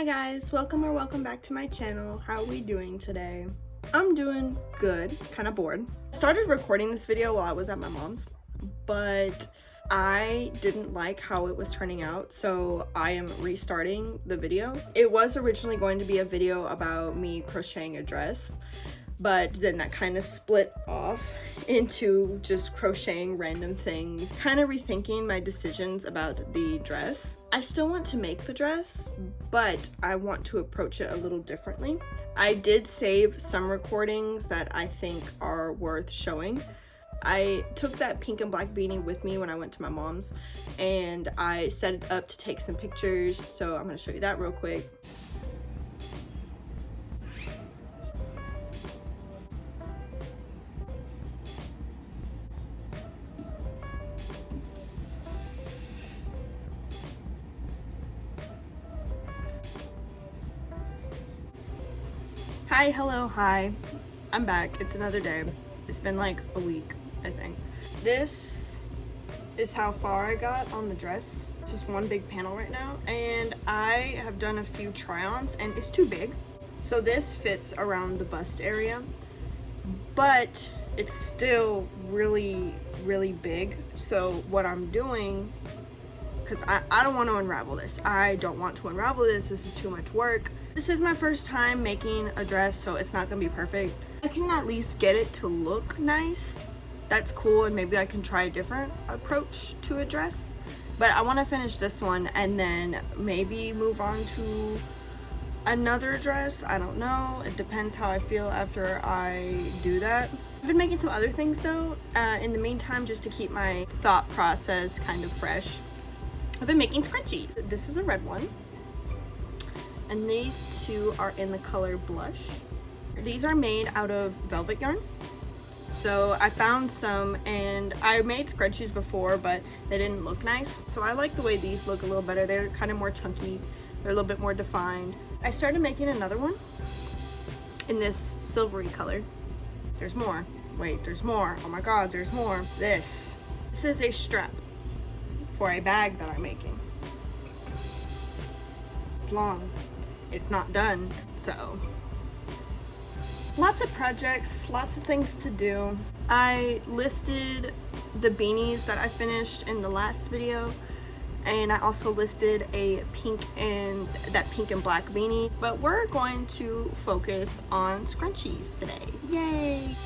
Hi guys, welcome back to my channel. How are we doing today? I'm doing good, kind of bored. I started recording this video while I was at my mom's, but I didn't like how it was turning out, so I am restarting the video. It was originally going to be a video about me crocheting a dress, but then that kind of split off into just crocheting random things, kind of rethinking my decisions about the dress. I still want to make the dress, but I want to approach it a little differently. I did save some recordings that I think are worth showing. I took that pink and black beanie with me when I went to my mom's, and I set it up to take some pictures, so I'm going to show you that real quick. Hi, I'm back. It's another day. It's been like a week, I think. This is how far I got on the dress. It's just one big panel right now, and I have done a few try-ons and it's too big. So this fits around the bust area, but it's still really big. So what I'm doing, because I don't want to unravel this. I don't want to unravel this. This is too much work. This is my first time making a dress, so it's not gonna be perfect. I can at least get it to look nice. That's cool, and maybe I can try a different approach to a dress. But I want to finish this one and then maybe move on to another dress. I don't know. It depends how I feel after I do that. I've been making some other things though in the meantime, just to keep my thought process kind of fresh. I've been making scrunchies. This is a red one, and these two are in the color blush. These are made out of velvet yarn. So I found some, and I made scrunchies before, but they didn't look nice. So I like the way these look a little better. They're kind of more chunky. They're a little bit more defined. I started making another one in this silvery color. There's more. Wait, there's more. Oh my God, there's more. This is a strap for a bag that I'm making. It's long. It's not done, so lots of projects, lots of things to do. I listed the beanies that I finished in the last video, and I also listed a pink and black beanie, but we're going to focus on scrunchies today. Yay!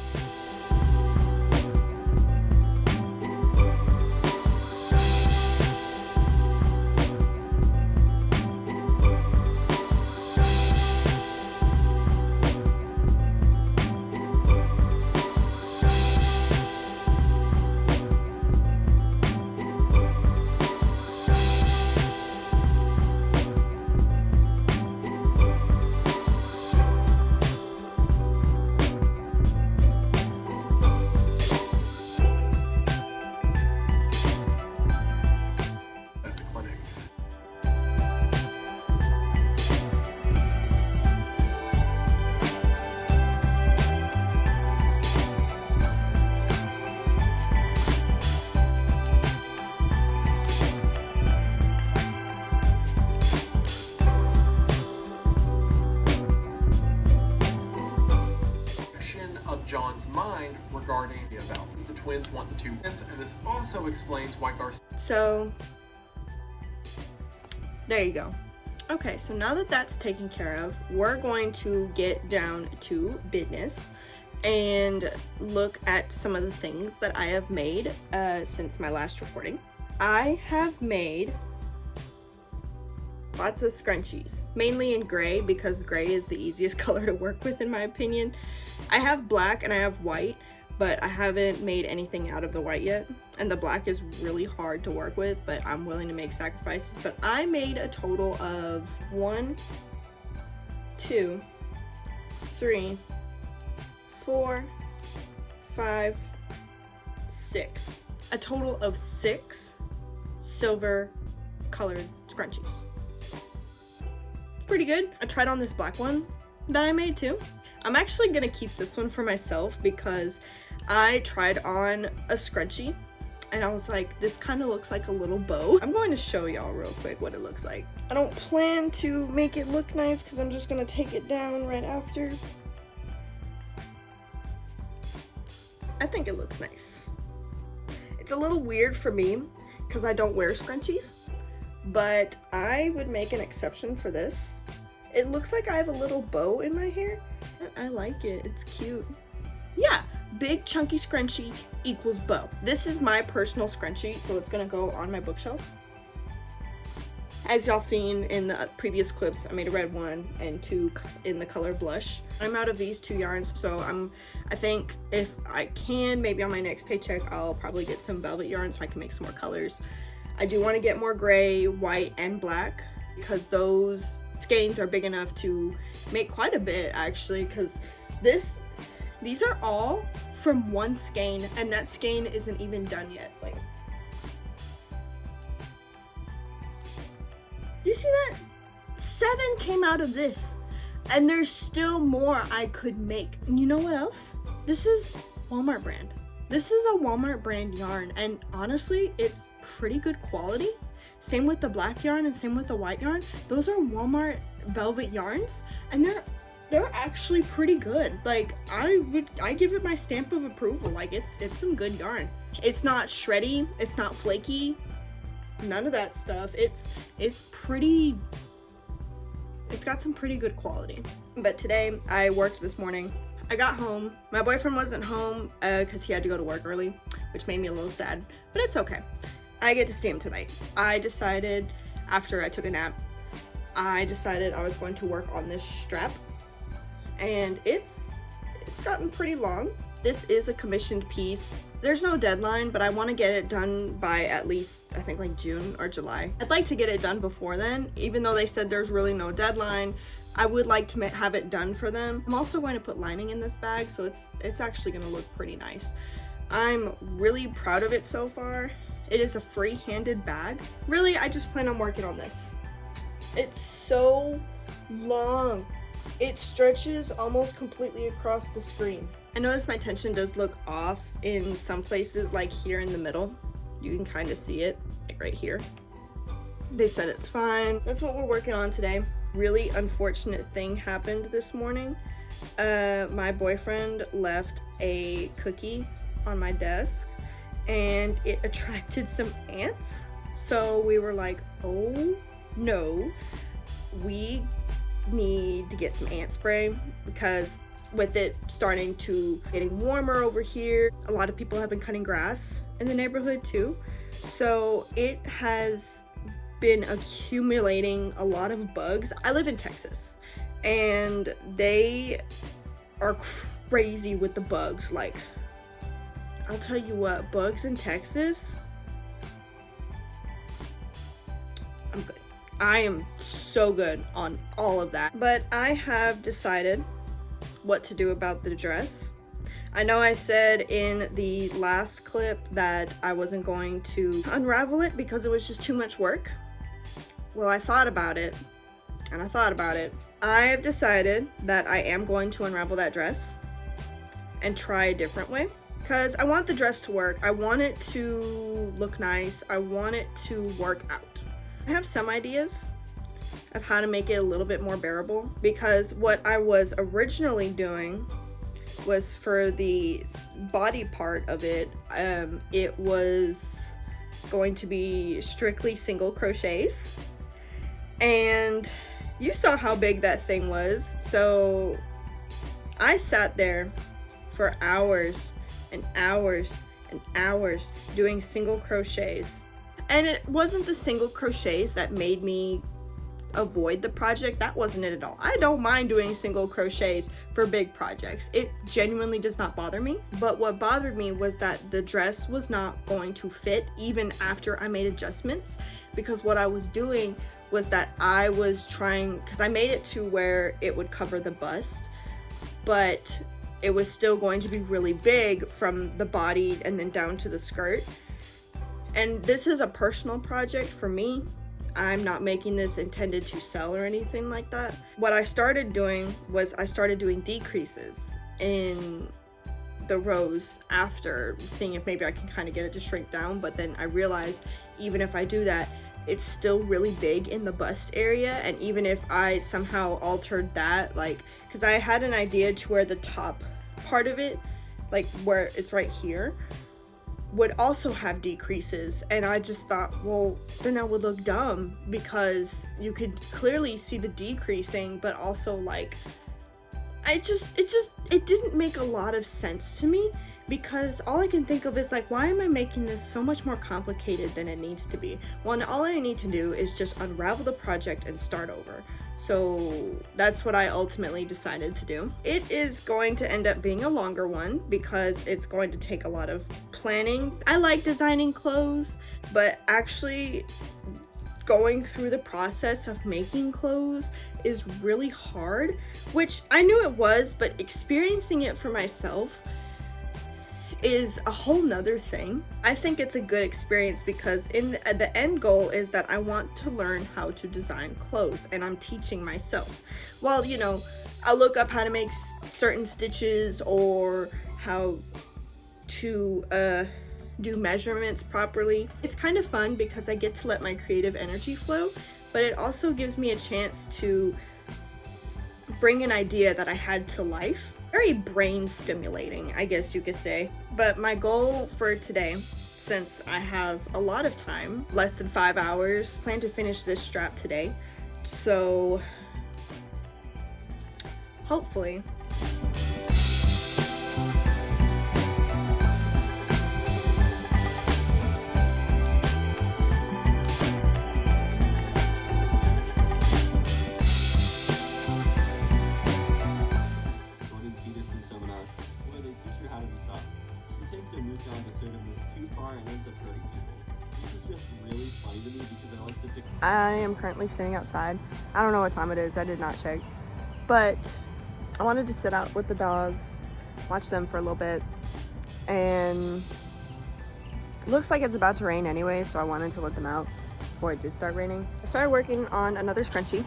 John's mind regarding the about the twins want the two twins, and this also explains why Garcia. So there you go. Okay, so now that that's taken care of, we're going to get down to business and look at some of the things that I have made since my last recording. I have made lots of scrunchies, mainly in gray, because gray is the easiest color to work with in my opinion. I have black and I have white, but I haven't made anything out of the white yet, and the black is really hard to work with, but I'm willing to make sacrifices. But I made a total of 1, 2, 3, 4, 5, 6. A total of 6 silver colored scrunchies. Pretty good. I tried on this black one that I made too. I'm actually gonna keep this one for myself because I tried on a scrunchie and I was like, this kind of looks like a little bow. I'm going to show y'all real quick what it looks like. I don't plan to make it look nice because I'm just gonna take it down right after. I think it looks nice. It's a little weird for me because I don't wear scrunchies, but I would make an exception for this. It looks like I have a little bow in my hair. I like it, it's cute. Yeah, big chunky scrunchie equals bow. This is my personal scrunchie, so it's gonna go on my bookshelf. As y'all seen in the previous clips, I made a red one and 2 in the color blush. I'm out of these 2 yarns, so I think if I can, maybe on my next paycheck, I'll probably get some velvet yarn so I can make some more colors. I do want to get more gray, white, and black because those skeins are big enough to make quite a bit actually, because these are all from one skein, and that skein isn't even done yet. Like, you see that? 7 came out of this, and there's still more I could make. And you know what else? This is Walmart brand. This is a Walmart brand yarn, and honestly, it's pretty good quality. Same with the black yarn and same with the white yarn. Those are Walmart velvet yarns, and they're actually pretty good. Like, I give it my stamp of approval. Like, it's some good yarn. It's not shreddy, it's not flaky, none of that stuff. It's got some pretty good quality. But today I worked this morning. I got home. My boyfriend wasn't home because he had to go to work early, which made me a little sad, but it's okay. I get to see him tonight. I decided after I took a nap, I decided I was going to work on this strap, and it's gotten pretty long. This is a commissioned piece. There's no deadline, but I want to get it done by at least, I think, like June or July. I'd like to get it done before then, even though they said there's really no deadline. I would like to have it done for them. I'm also going to put lining in this bag, so it's actually going to look pretty nice. I'm really proud of it so far. It is a free-handed bag. Really, I just plan on working on this. It's so long. It stretches almost completely across the screen. I notice my tension does look off in some places, like here in the middle. You can kind of see it, like right here. They said it's fine. That's what we're working on today. Really unfortunate thing happened this morning. My boyfriend left a cookie on my desk and it attracted some ants. So we were like, oh no, we need to get some ant spray, because with it starting to getting warmer over here, a lot of people have been cutting grass in the neighborhood too. So it has been accumulating a lot of bugs. I live in Texas and they are crazy with the bugs. Like, I'll tell you what, bugs in Texas, I'm good. I am so good on all of that. But I have decided what to do about the dress. I know I said in the last clip that I wasn't going to unravel it because it was just too much work. Well, I thought about it, and I thought about it. I have decided that I am going to unravel that dress and try a different way, because I want the dress to work. I want it to look nice. I want it to work out. I have some ideas of how to make it a little bit more bearable, because what I was originally doing was for the body part of it, it was going to be strictly single crochets, and you saw how big that thing was. So I sat there for hours and hours and hours doing single crochets. And it wasn't the single crochets that made me avoid the project. That wasn't it at all. I don't mind doing single crochets for big projects. It genuinely does not bother me. But what bothered me was that the dress was not going to fit even after I made adjustments, because what I was doing was that I was trying, because I made it to where it would cover the bust, but it was still going to be really big from the body and then down to the skirt. And this is a personal project for me. I'm not making this intended to sell or anything like that. What I started doing was I started doing decreases in the rows after, seeing if maybe I can kind of get it to shrink down, but then I realized even if I do that, it's still really big in the bust area. And even if I somehow altered that, like, because I had an idea to where the top part of it, like where it's right here, would also have decreases, and I just thought, well, then that would look dumb, because you could clearly see the decreasing, but also like it didn't make a lot of sense to me, because all I can think of is like, why am I making this so much more complicated than it needs to be? Well, all I need to do is just unravel the project and start over. So that's what I ultimately decided to do. It is going to end up being a longer one because it's going to take a lot of planning. I like designing clothes, but actually going through the process of making clothes is really hard, which I knew it was, but experiencing it for myself is a whole nother thing. I think it's a good experience because the end goal is that I want to learn how to design clothes, and I'm teaching myself. Well, you know, I'll look up how to make certain stitches or how to do measurements properly. It's kind of fun because I get to let my creative energy flow, but it also gives me a chance to bring an idea that I had to life. Very brain stimulating, I guess you could say. But my goal for today, since I have a lot of time, less than 5 hours, plan to finish this strap today. So hopefully. I am currently sitting outside. I don't know what time it is, I did not check. But I wanted to sit out with the dogs, watch them for a little bit, and it looks like it's about to rain anyway, so I wanted to let them out before it did start raining. I started working on another scrunchie,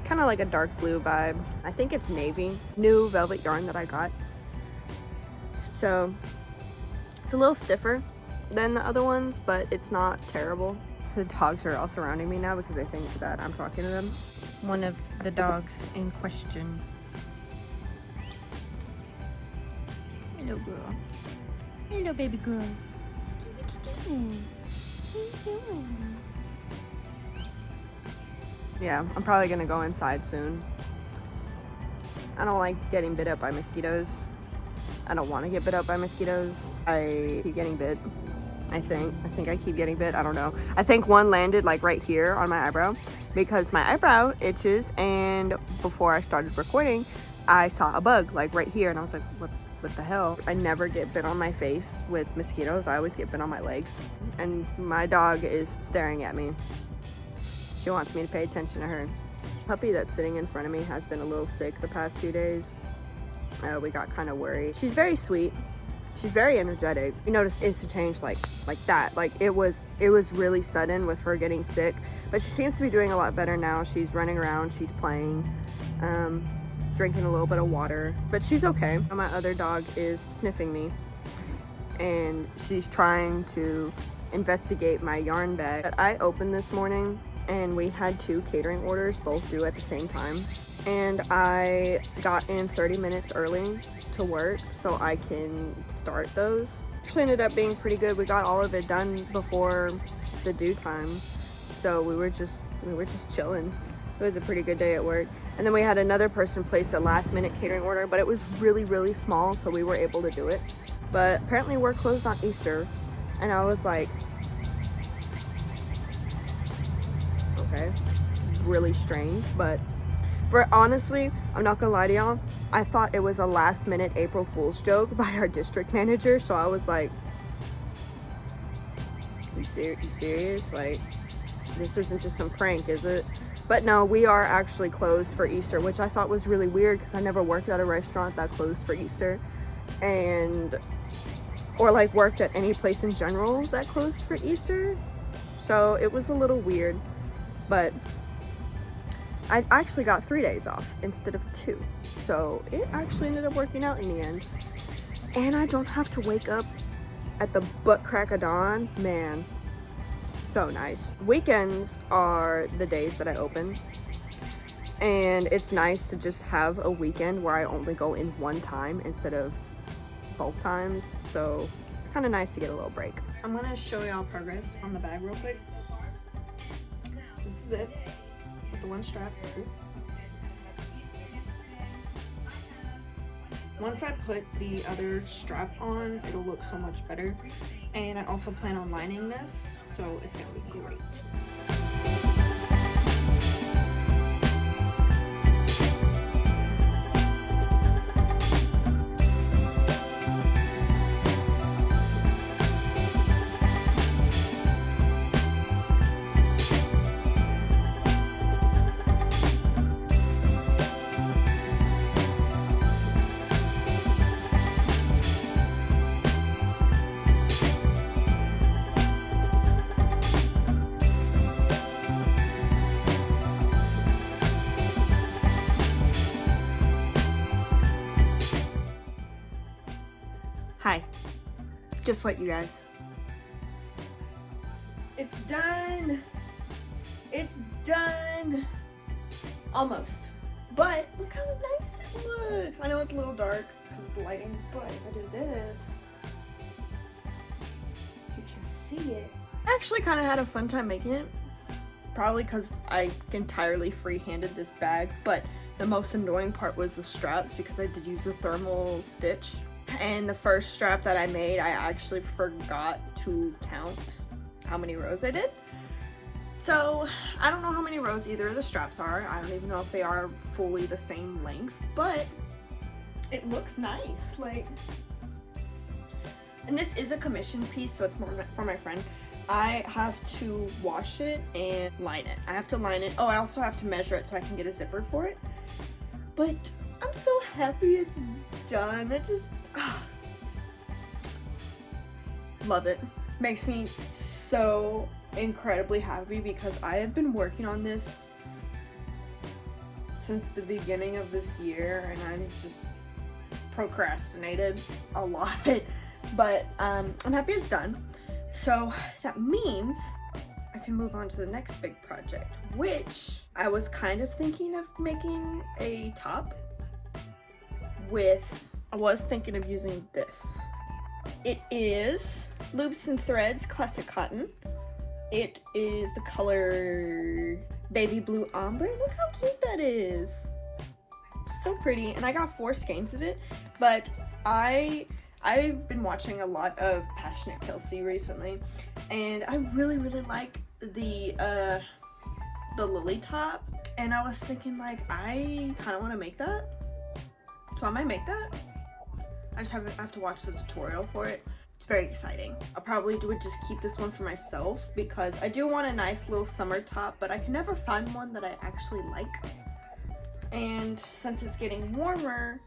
kind of like a dark blue vibe. I think it's navy, new velvet yarn that I got. So it's a little stiffer than the other ones, but it's not terrible. The dogs are all surrounding me now because they think that I'm talking to them. One of the dogs in question. Hello, girl. Hello, baby girl. What are you doing? What are you doing? Yeah, I'm probably gonna go inside soon. I don't like getting bit up by mosquitoes. I don't want to get bit up by mosquitoes. I keep getting bit. I think I keep getting bit. I don't know. I think one landed like right here on my eyebrow because my eyebrow itches, and before I started recording I saw a bug like right here, and I was like, what the hell? I never get bit on my face with mosquitoes. I always get bit on my legs, and my dog is staring at me. She wants me to pay attention to her. The puppy that's sitting in front of me has been a little sick the past 2 days. We got kind of worried. She's very sweet. She's very energetic. You notice instant change like that. Like it was really sudden with her getting sick, but she seems to be doing a lot better now. She's running around, she's playing, drinking a little bit of water, but she's okay. My other dog is sniffing me, and she's trying to investigate my yarn bag that I opened this morning, and we had 2 catering orders both due at the same time, and I got in 30 minutes early to work so I can start those. Actually ended up being pretty good. We got all of it done before the due time, so we were just chilling. It was a pretty good day at work. And then we had another person place a last minute catering order, but it was really small, so we were able to do it. But apparently we're closed on Easter, and I was like, okay, really strange. But honestly, I'm not gonna lie to y'all, I thought it was a last minute April Fool's joke by our district manager, so I was like, you serious? Like, this isn't just some prank, is it? But no, we are actually closed for Easter, which I thought was really weird because I never worked at a restaurant that closed for Easter, or like worked at any place in general that closed for Easter. So it was a little weird, but I actually got 3 days off instead of 2, so it actually ended up working out in the end. and I don't have to wake up at the butt crack of dawn. Man, so nice. Weekends are the days that I open, and it's nice to just have a weekend where I only go in one time instead of both times, so it's kind of nice to get a little break. I'm gonna show y'all progress on the bag real quick. This is it with the one strap. Ooh. Once I put the other strap on, it'll look so much better. And I also plan on lining this, so it's gonna be great. Hi. Guess what, you guys? It's done. It's done. Almost. But look how nice it looks. I know it's a little dark because of the lighting, but if I do this, you can see it. I actually kind of had a fun time making it. Probably because I entirely free-handed this bag, but the most annoying part was the straps because I did use a thermal stitch. And the first strap that I made, I actually forgot to count how many rows I did. So I don't know how many rows either of the straps are. I don't even know if they are fully the same length, but it looks nice. Like, and this is a commission piece, so it's more for my friend. I have to wash it and line it. I have to line it. Oh, I also have to measure it so I can get a zipper for it. But I'm so happy it's done. It just love it. Makes me so incredibly happy because I have been working on this since the beginning of this year, and I'm just procrastinated a lot. But I'm happy it's done. So that means I can move on to the next big project, which I was kind of thinking of making a top with. I was thinking of using this. It is Loops and Threads Classic Cotton. It is the color Baby Blue Ombre. Look how cute that is. So pretty. And I got 4 skeins of it, but I've been watching a lot of Passionate Kelsey recently, and I really like the lily top, and I was thinking, like, I kind of want to make that, so I might make that. I just have to watch the tutorial for it. It's very exciting. I'll probably just keep this one for myself because I do want a nice little summer top, but I can never find one that I actually like. And since it's getting warmer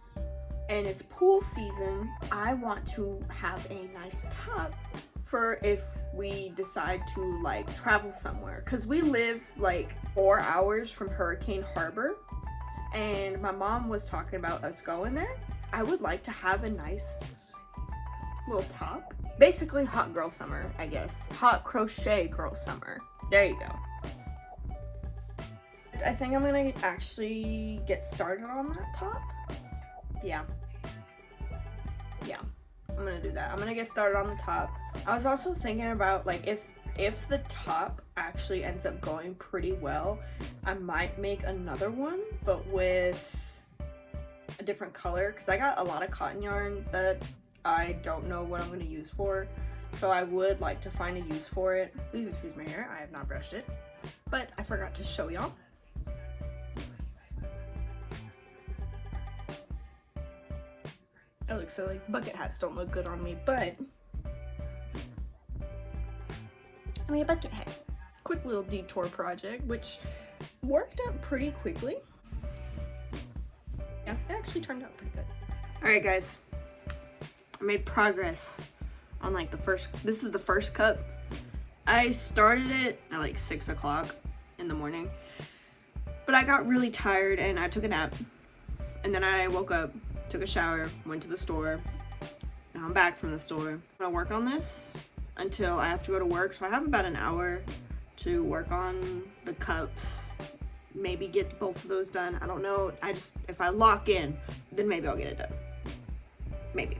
and it's pool season, I want to have a nice top for if we decide to, like, travel somewhere. Because we live like 4 hours from Hurricane Harbor, and my mom was talking about us going there. I would like to have a nice little top. Basically hot girl summer, I guess. Hot crochet girl summer. There you go. I think I'm gonna actually get started on that top. Yeah, I'm gonna do that. I'm gonna get started on the top. I was also thinking about, like, if the top actually ends up going pretty well, I might make another one, but with a different color, because I got a lot of cotton yarn that I don't know what I'm going to use for, so I would like to find a use for it. Please excuse my hair, I have not brushed it, but I forgot to show y'all. It looks silly. Bucket hats don't look good on me, but I made a bucket hat. Quick little detour project, which worked out pretty quickly. Yeah, it actually turned out pretty good. Alright guys, I made progress on, like, this is the first cup. I started it at like 6 o'clock in the morning, but I got really tired and I took a nap, and then I woke up, took a shower, went to the store, Now I'm back from the store. I'm gonna work on this until I have to go to work. So I have about an hour to work on the cups. Maybe get both of those done. I don't know. If I lock in, then maybe I'll get it done. Maybe.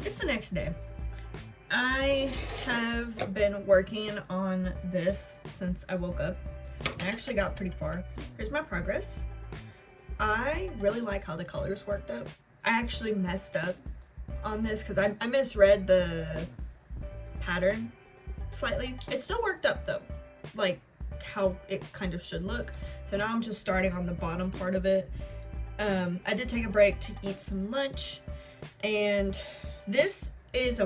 It's the next day. I have been working on this since I woke up. I actually got pretty far. Here's my progress. I really like how the colors worked out. I actually messed up on this because I misread the pattern slightly. It still worked up though, like how it kind of should look. So now I'm just starting on the bottom part of it. I did take a break to eat some lunch, and this is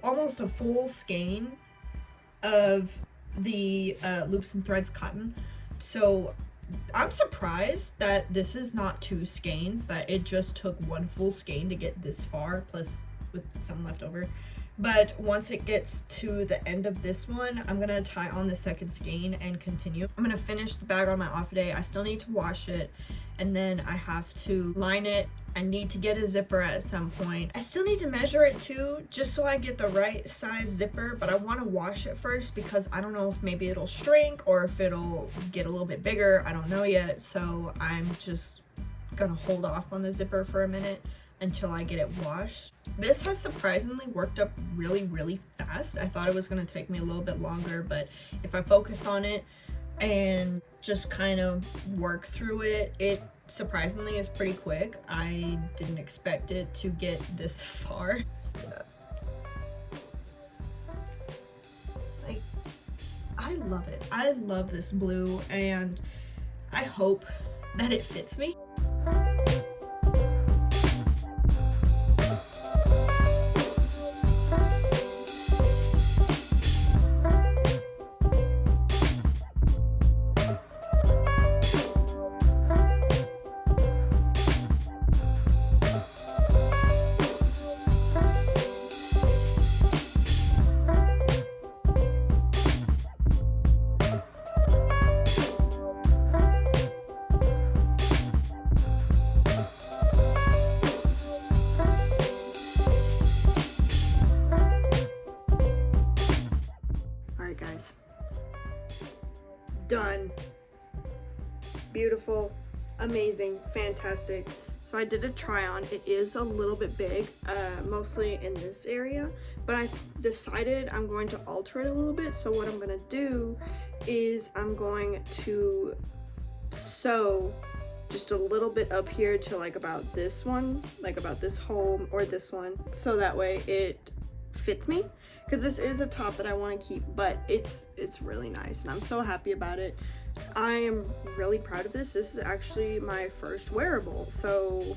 almost a full skein of the loops and threads cotton. So I'm surprised that this is not 2 skeins, that it just took 1 full skein to get this far, plus with some left over. But once it gets to the end of this one, I'm gonna tie on the 2nd skein and continue. I'm gonna finish the bag on my off day. I still need to wash it, and then I have to line it. I need to get a zipper at some point. I still need to measure it too, just so I get the right size zipper, but I want to wash it first because I don't know if maybe it'll shrink or if it'll get a little bit bigger. I don't know yet, so I'm just gonna hold off on the zipper for a minute until I get it washed. This has surprisingly worked up really, really fast. I thought it was gonna take me a little bit longer, but if I focus on it and just kind of work through it, it surprisingly is pretty quick. I didn't expect it to get this far. Like, I love it. I love this blue, and I hope that it fits me. Done. Beautiful, amazing, fantastic. So I did a try on. It is a little bit big, mostly in this area, but I decided I'm going to alter it a little bit. So what I'm gonna do is I'm going to sew just a little bit up here to like about this one, like about this hole or this one, so that way it fits me, because this is a top that I want to keep, but it's really nice and I'm so happy about it. I am really proud of this. This is actually my first wearable, so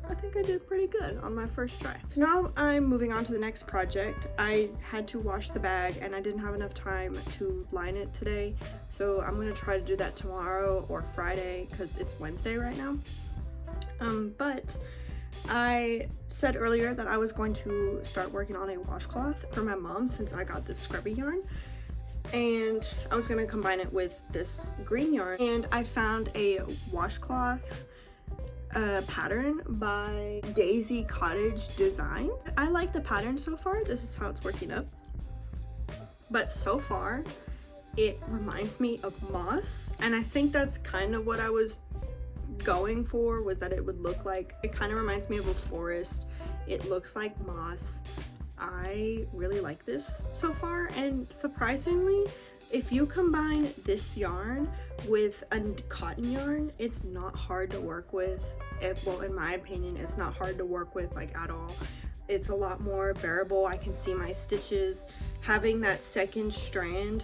I think I did pretty good on my first try. So now I'm moving on to the next project. I had to wash the bag and I didn't have enough time to line it today, so I'm gonna try to do that tomorrow or Friday because it's Wednesday right now. But I said earlier that I was going to start working on a washcloth for my mom since I got this scrubby yarn, and I was going to combine it with this green yarn, and I found a washcloth pattern by Daisy Cottage Designs. I like the pattern so far. This is how it's working up, but so far it reminds me of moss, and I think that's kind of what I was going for, was that it would look like, it kind of reminds me of a forest. It looks like moss. I really like this so far, and surprisingly, if you combine this yarn with a cotton yarn, it's not hard to work with. Well, in my opinion, it's not hard to work with like at all. It's a lot more bearable. I can see my stitches. Having that second strand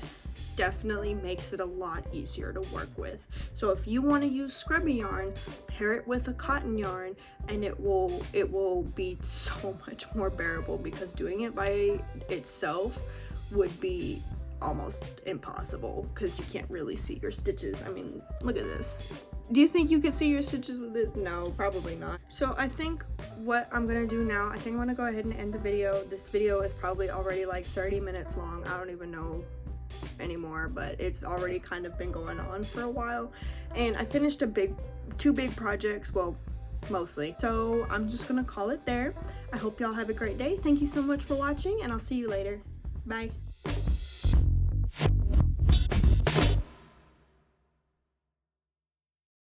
definitely makes it a lot easier to work with. So if you want to use scrubby yarn, pair it with a cotton yarn, and it will be so much more bearable, because doing it by itself would be almost impossible because you can't really see your stitches. I mean, look at this. Do you think you could see your stitches with it? No, probably not. So I think what I'm gonna do now, I think I'm gonna go ahead and end the video. This video is probably already like 30 minutes long. I don't even know anymore, but it's already kind of been going on for a while. And I finished two big projects, well, mostly. So I'm just gonna call it there. I hope y'all have a great day. Thank you so much for watching, and I'll see you later. Bye.